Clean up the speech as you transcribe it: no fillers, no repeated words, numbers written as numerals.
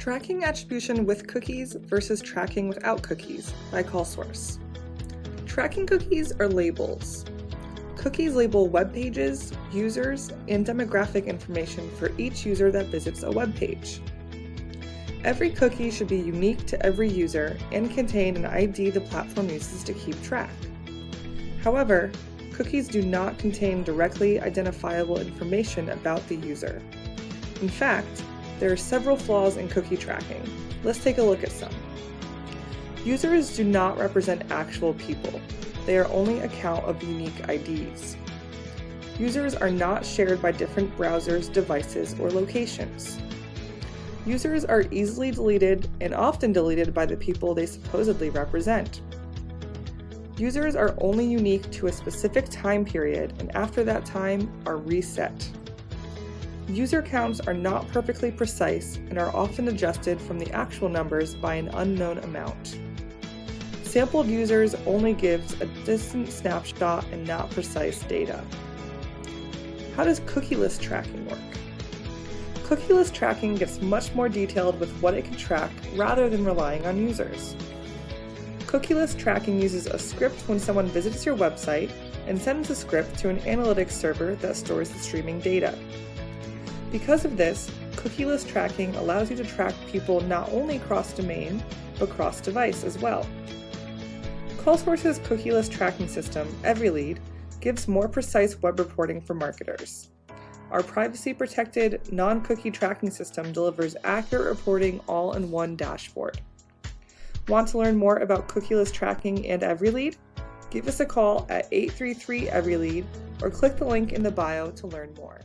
Tracking attribution with cookies versus tracking without cookies by call source. Tracking cookies are labels. Cookies label web pages, users, and demographic information for each user that visits a web page. Every cookie should be unique to every user and contain an ID the platform uses to keep track. However, cookies do not contain directly identifiable information about the user. In fact, there are several flaws in cookie tracking. Let's take a look at some. Users do not represent actual people. They are only a count of unique IDs. Users are not shared by different browsers, devices, or locations. Users are easily deleted and often deleted by the people they supposedly represent. Users are only unique to a specific time period and after that time are reset. User counts are not perfectly precise and are often adjusted from the actual numbers by an unknown amount. Sampled users only gives a distant snapshot and not precise data. How does cookieless tracking work? Cookieless tracking gets much more detailed with what it can track rather than relying on users. Cookieless tracking uses a script when someone visits your website and sends the script to an analytics server that stores the streaming data. Because of this, cookieless tracking allows you to track people not only cross-domain, but cross-device as well. CallSource's cookieless tracking system, EveryLead, gives more precise web reporting for marketers. Our privacy-protected, non-cookie tracking system delivers accurate reporting all in one dashboard. Want to learn more about cookieless tracking and EveryLead? Give us a call at 833-EveryLead or click the link in the bio to learn more.